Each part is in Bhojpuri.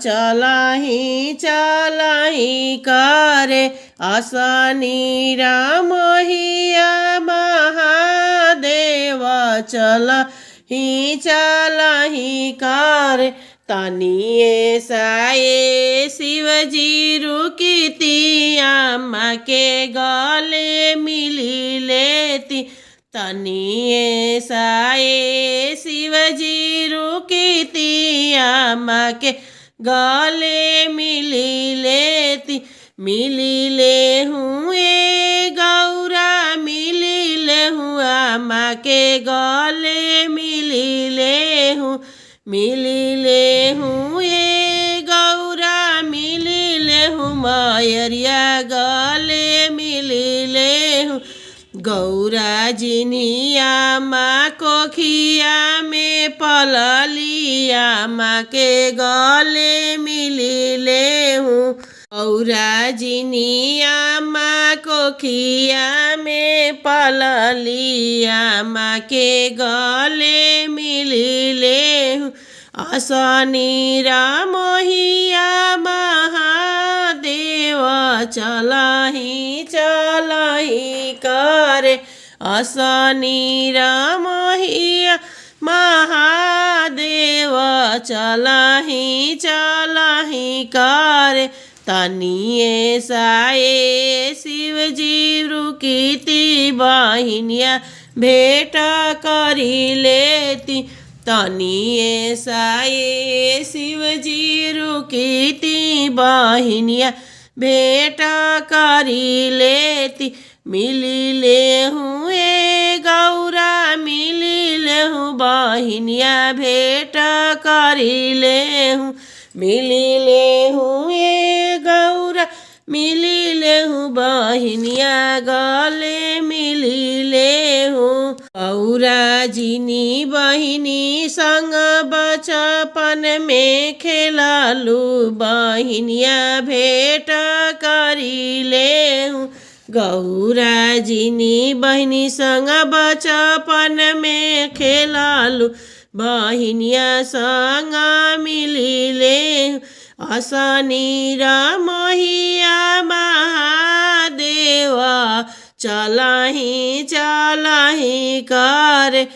चलाही चलाही करे आसानी राम हिया महादेव चलाही चलाही करे तनिए साए शिवजी रुकीती अम्मा के गले मिली लेती तनिए साए शिवजी रुकीती अम्मा के गले मिली लेती मिली ले हूँ ए गौरा मिली ले हूँ अम्मा के गले मिली ले हूँ मिली ले हूँ ये गौरा मिली ले हूँ मायरिया गले मिली ले हूँ गौरा जिनिया माँ कोखिया में पललिया माँ के गले मिली ले हूँ गौरा जिनिया माँ कोखिया में पललिया माँ के गले मिली ले हूँ आसानी राम हिया महादेव चलाही चलाही करे आसानी राम हिया महादेव चलाही चलाही करे तनिए साए शिवजी रुकीती बहिनिया भेट करी लेती तनिए साए शिवजी रुकीती बहिनिया भेट करी लेती मिली ले हूँ ए गौरा मिली ले हूँ बहिनिया भेट करी ले हूँ मिली ले हूँ ए गौरा मिली ले हूँ बहिनिया गले मिली ले हूँ गौरा जिनी बहिनी संग बचपन में खेलालू बहिनिया भेट करी ले हूँ गौरा जिनी बहिनी संग बचपन में खेलालू बहिनिया संग मिली ले आसानी राम हिया महादेवा चलाही चलाही करे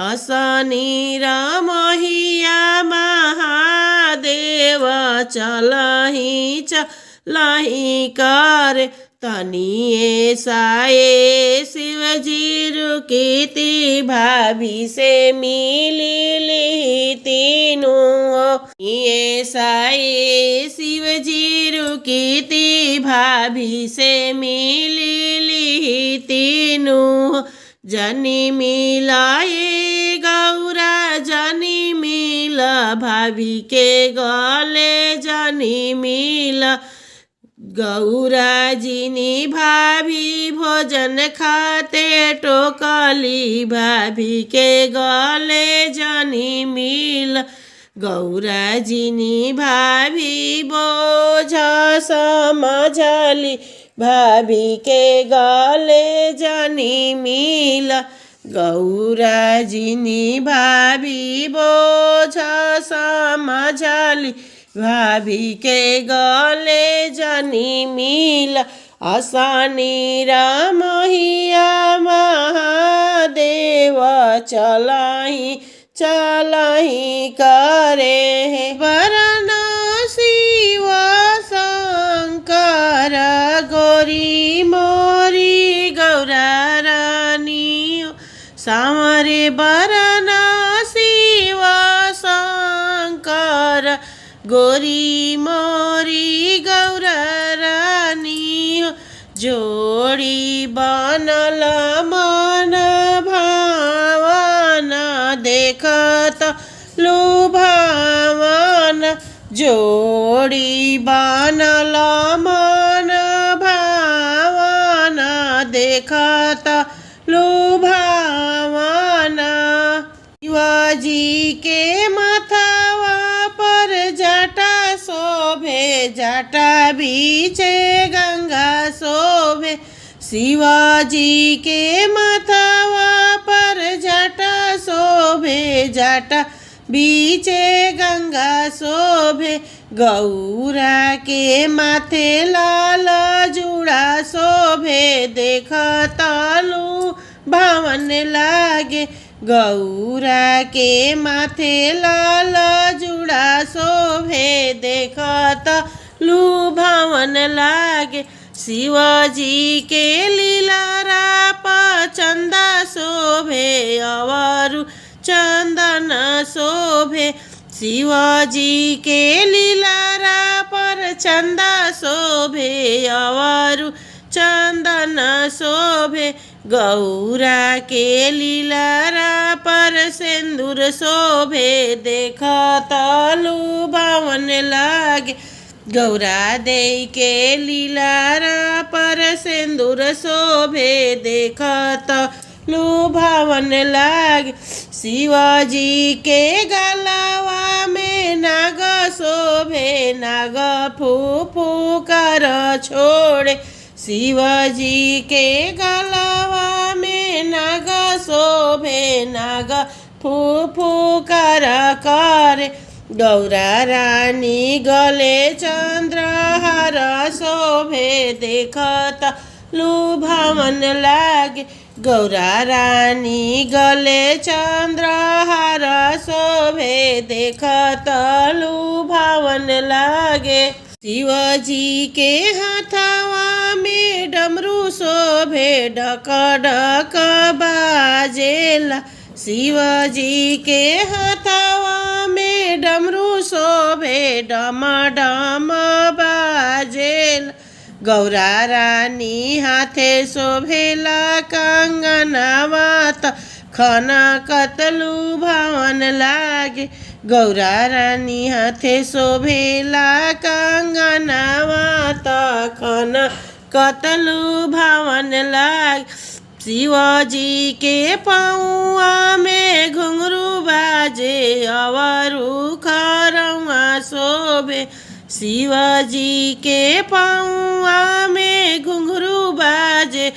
आसानी राम हिया महादेवा चलाही चलाही करे तनिए साए शिवजी रुकीती भाभी से मिली ली तीनों ये साए शिवजी रुकीती भाभी से मिली ली तीनों जनी मिलाए गौरा जनी मिला भाभी के गले जनी मिला गौरा जिनी भाभी भोजन खाते टोकली भाभी के गले जनी मिल गौरा जिनी भाभी बोझ समझली भाभी के गले जनी मिल गौरा जिनी भाभी बोझ समझली भाभी के गले जनी मिल आसानी राम हिया महादेव चलाही चलाही करे है वरण शिव शंकर गोरी मोरी गौरा रानी सामरे वरण शिव शंकर गोरी मोरी गौरा रानी जोड़ी बनल मन भावन देखत लुभावन जोड़ी बनल मन भावन देखत लुभावन शिवाजी के माथावा पर जटा शोभे जटा बीचे गंगा शोभे शिवाजी के माथावा पर जटा शोभे जटा बीचे गंगा शोभे गौरा के माथे लाल जुड़ा शोभे देख तलु भावन लागे गौरा के माथे लाल जुड़ा शोभे देख तलु भावन लागे शिवजी के लीलारा चंदा शोभे अवरु चंदन शोभे शिवजी के लीलारा पर चंदा शोभे अवरु चंदन शोभे गौरा के लीलारा पर सिंदूर शोभे देख तलु भावन लागे गौरा दे के लीलारा पर सिंदूर शोभे देख तलु भावन लागे शिवजी के गलवा में नाग शोभे नाग फूफू कर छोड़े शिवजी के गलवा में नाग शोभे नाग फूफू कर करे गौरा रानी गले चंद्रहार शोभे देख तलु भावन लागे गौरा रानी गले चंद्रहार शोभे देख तलु भावन लागे शिवजी के हाथवा में डमरू शोभे ढक ढक बाजेला शिवजी के हाथवा में डमरू शोभे डम डम बाजेला गौरा रानी हाथे शोभेला कंगनवा खन कतलु भावन लागे गौरा रानी हाथे शोभेला कंगनवा खन कतलु भावन लागे शिवजी के पौआ में घुंघरू बाजे अवरु खरौआ शोभे शिवजी के पौआ में घुंघरू बाजे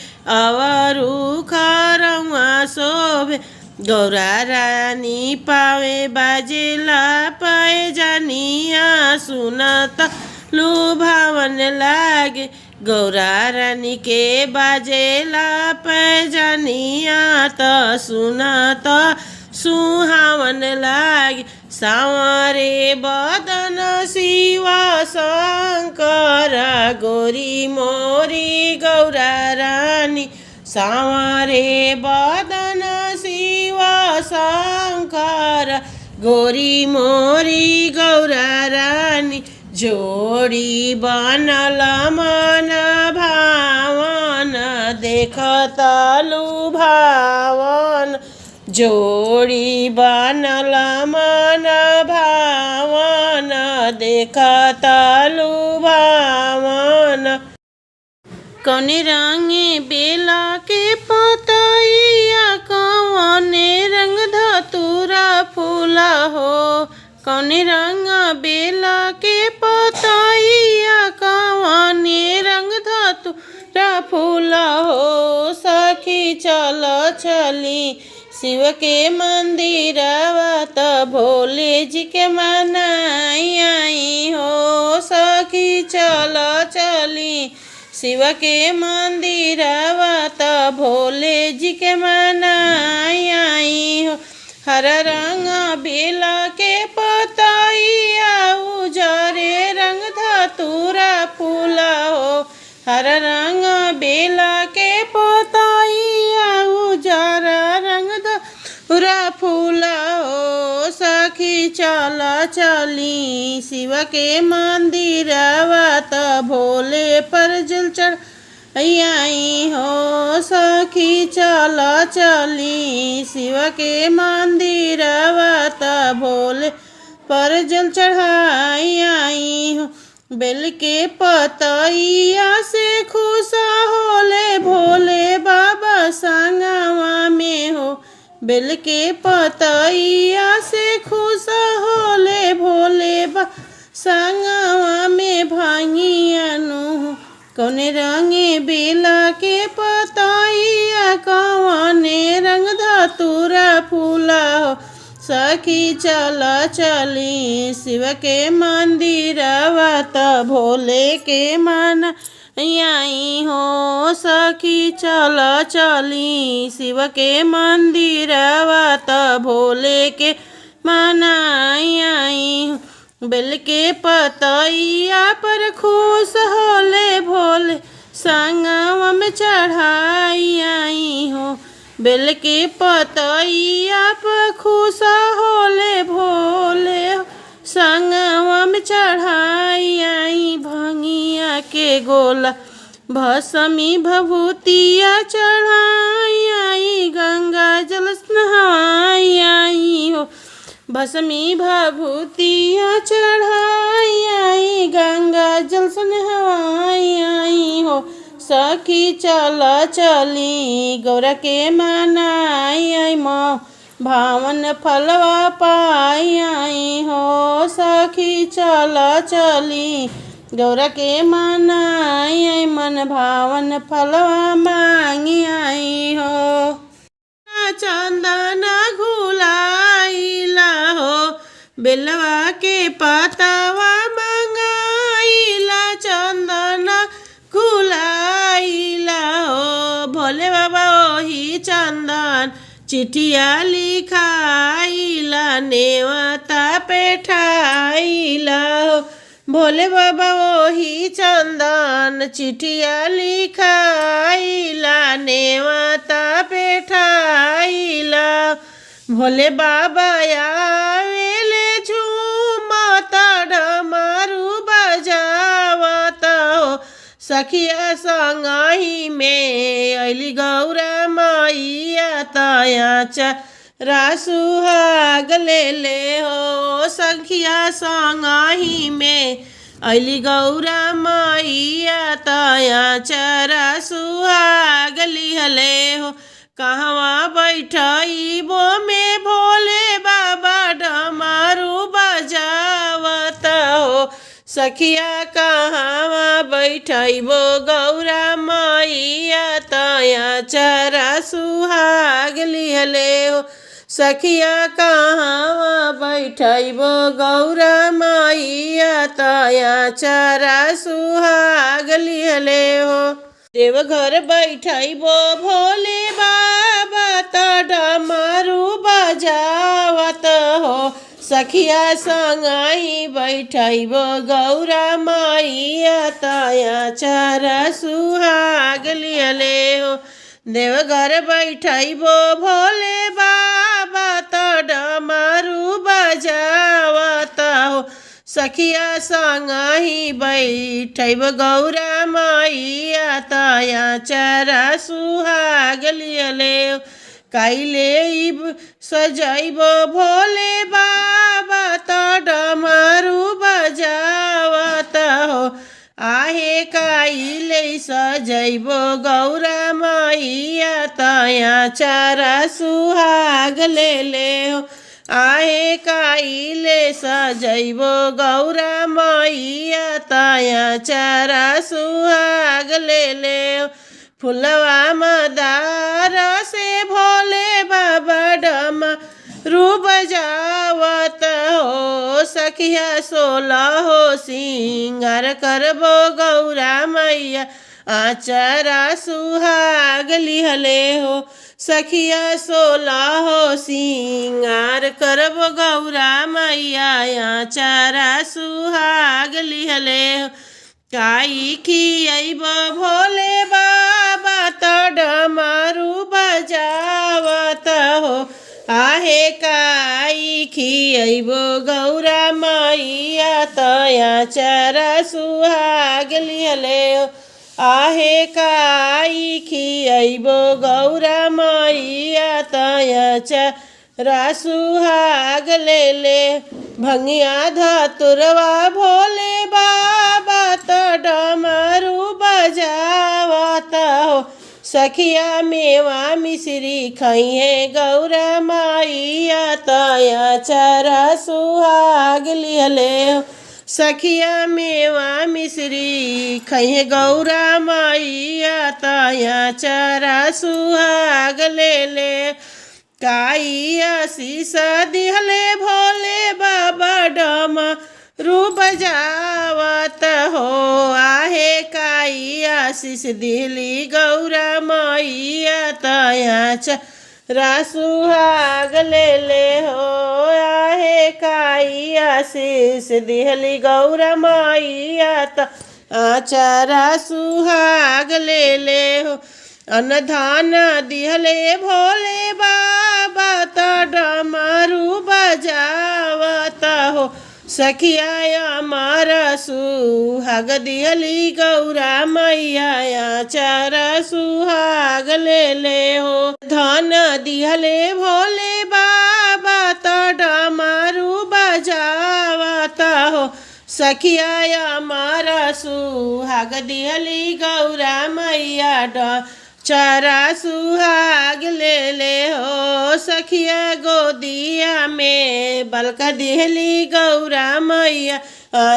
अवरु खरौआ शोभे गौरा रानी पावे बाजेला पाए जानिया सुनत लु भावन लागे गौरा रानी के बाजेला पैजानिया त सुनत सुहावन लागे सावरे बदन शिवा शंकर गोरी मोरी गौरा रानी सावरे बदन शिवा शंकर गोरी मोरी गौरा रानी जोड़ी बनल मन भावन देख तलु भावन जोड़ी बनल मन भावन देख तलु भावन कौने रंगे बेला के पतैया कौने रंग धतूरा फूला हो कौने रंग बेला के पतैया कौने रंग धतूरा फूला हो सखी चल चली शिव के मंदिरवा त भोले जी के मनाई आई हो सखी चल चली शिव के मंदिरवा त भोले जी के मनाई आई हो हर रंग बेला के पतैया उजरे रंग धतूरा फूला हो हर रंग बेला के पतैया उजरा रंग धतूरा फूला हो सखी चल चली शिव के मंदिरवा त भोले पर जल चढ़ आई हो सखी चल चली शिव के मंदिरवा त भोले पर जल चढ़ाई आई हो बेल के पतैया से खुश होले भोले बाबा संगवा में हो बेल के पतैया से खुश होले भोले बाबा संगवा में भांगियानु कौने रंगे बेला के पतैया कौने रंग धतूरा फूला हो सखी चल चली शिव के मंदिरवा त भोले के मन आई हो। सखी चल चली शिव के मंदिरवा त भोले के मनाई हो। बेल के पतैया पर खुश होले भोले संगवा में चढ़ाई आई हो। बेल के पतैया पर खुश होले भोले संगवा में चढ़ाई आई। भंगिया के गोला भस्मी भभूतिया चढ़ाई आई। गंगा जल नहाई आई हो। भस्मी भभूतिया चढ़ाई आई। गंगा जल नहाई आई हो। सखी चल चली गौरा के मनाई आई। भावन फलवा पाई आई हो। सखी चल चली गौरा के मनाई आई। मन भावन फलवा मांगी आई हो। चंदन घुलाइला हो बेलवा के पतवा मंगाइला। चंदन घुलाइला हो भोले बाबा ओही चंदन चिठिया लिखाइला। नेवता पेठाइला हो भोले बाबा ओही चंदन चिठिया लिखाइला। नेवता पेठाइला। भोले बाबा आवेले झूमता डमरू बजावता हो। सखिया संगही में अली गौरा मैया तया चरा सुहाग ले हो। सखिया संगही में अली गौरा मैया तया चरा सुहाग लिहले हो। कहवा बैठइबो में भोले बाबा डमरू बजावत हो। सखिया कहवा बैठइबो गौरा मैया तया चरा सुहाग लिहले हो। सखिया कहवा बैठइबो गौरा मैया तया चरा सुहाग लिहले हो। देवघर बैठइबो भोले बाबा त डमरू बजावत हो। सखिया संगही बैठइबो गौरा मैया तया चरा सुहाग लिहले हो। देवघर बैठइबो भोले बाबा त डमरू बजावत हो। सखिया संगही बैठइबो गौरा मैया तया चरा सुहाग लिहले हो। काइले सजइबो भोले बाबा त डमरू बजावत हो। आहे काइले सजइबो गौरा मैया तया चरा सुहाग ले हो। आहे काइले सजइबो गौरा मैया तया चरा सुहाग ले हो। फुलवा मदार से भोले बाबा डमरू बजावत हो। सखिया 16 हो सिंगार करबो गौरा मैया आचरा सुहाग लिहले हो। सखिया 16 हो सिंगार करबो गौरा मैया आचरा सुहाग लिहले हो। काई खियइबो भोले बाबा त डमरू बजावत हो। आहे काई खियइबो गौरा मैया तया चरा सुहाग लिहले हो। आहे काई खियइबो गौरा मैया तया चरा सुहाग ले। भंगिया धतुरवा भोले बाबा त डमरू बजावत हो। सखिया मेवा मिश्री खइहे गौरा मैया तया चरा सुहाग लिहले हो। सखिया मेवा मिश्री खइहे गौरा मैया तया चरा सुहाग ले। काई आशीष दिहले भोले बाबा डमरू बजावत हो आहे काई आशीष दिली गौरा मैया तया रासुहाग ले हो आहे काई आशीष दिहली गौरा मैया आचारा सुहाग ले हो अनधान दिहले भोले बाबा डमरू बजावत हो सखिया हमारा सुहाग दिहली गौरा मैया आचारा सुहाग ले हो धन दिहले भोले बाबा डमरू बजावत हो सखिया हमारा सुहाग दिहली गौरा मैया चारा सुहाग ले हो सखिया गोदिया में बलका दिहली गौरा मैया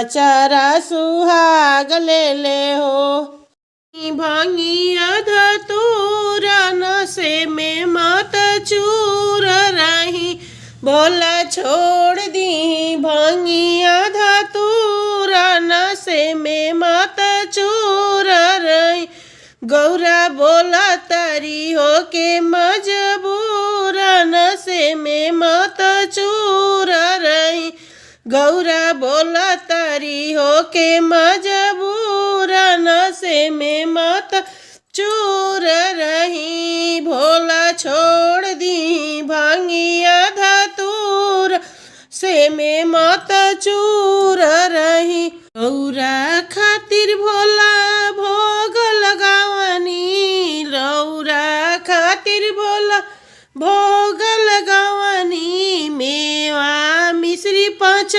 चारा सुहाग ले हो भांगिया धतूरा नशे में मत चूर रही बोला छोड़ दी भांगिया धतूरा नशे में मत चूर रही गौरा बोला तारी हो के मजबूर नशे में मत चूर रही गौरा बोला तारी हो के मजबूर नशे में मत चूर रही भोला छोड़ दी भांगिया धतूर से में मत चूर रही गौरा खातिर भोला भोग लगावनी रौरा खातिर भोला भोग लगावनी मेवा मिश्री पाँच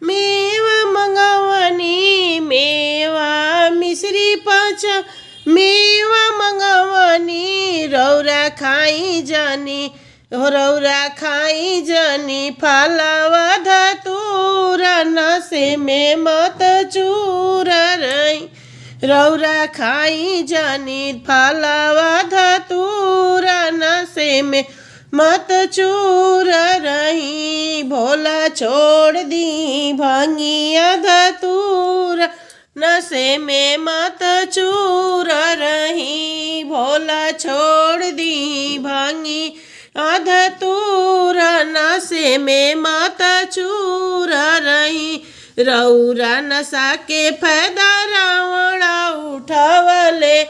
मेवा मंगावनी मेवा मिश्री पाँच मेवा मंगावनी रौरा खाई जानी रौरा खाई जानी फलवा धतूरा नशे में मत चूर रही रौरा खाई जानी फलवा धतूरा नशे में मत चूर रही भोला छोड़ दी भांगिया धतूरा नशे में मत चूर रही भोला छोड़ दी भांगी धतूरा नशे में मत चूर रही रौरा नशा के फायदा रावण उठावले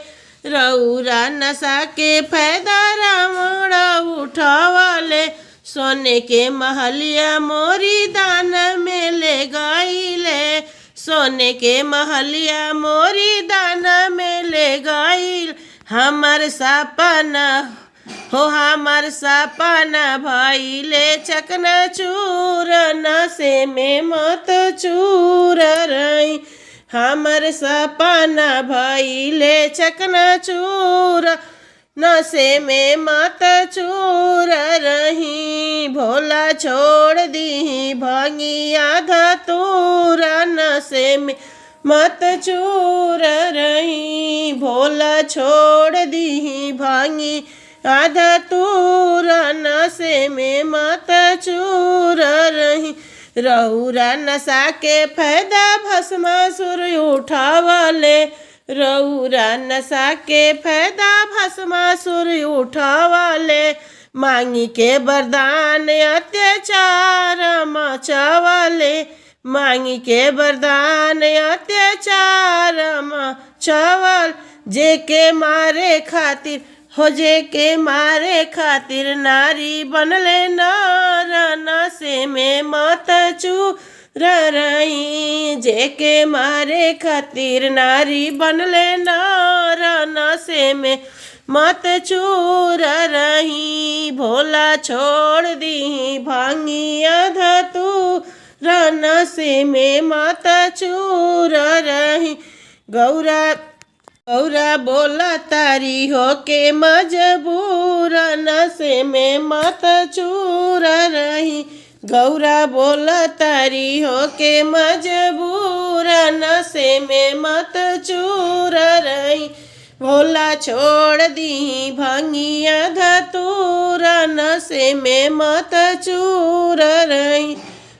रौरा नशा के फायदा रावण उठावले सोने के महलिया मोरी दान में ले गईले सोने के महलिया मोरी दाना में ले गईल हमर सपना हो हमर सपना भइले चकना चूर नशे में मत चूर रही हमर सपना भइले चकना चूर नशे में मत चूर रही भोला छोड़ दी भांगिया धतूरा नशे में मत चूर रही भोला छोड़ दी भांगी धतूरा नशे में मत चूर रही रौरा नशा के फायदा भस्मासुर उठावले रौरा नशा के फायदा भस्मासुर उठावले मांगी के वरदान अत्याचार मचावले मांगी के वरदान अत्याचार मचावल जे के मारे खातिर हो जे के मारे खातिर नारी बनले नर नशे में मत चूर रही जे के मारे खातिर नारी बनले नर नशे में मत चूर रही भोला छोड़ दी भांगिया धतूरा नशे में मत चूर रही गौरा गौरा बोला तारी हो के मजबूर नशे में मत चूर रही गौरा बोला तारी हो के मजबूर नशे में मत चूर रही भोला छोड़ दी भांगिया धतूरा नशे में मत चूर रही।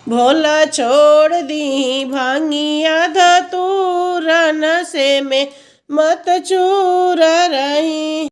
भोला छोड़ दी भांगिया धतूरा नशे में मत चूर रही।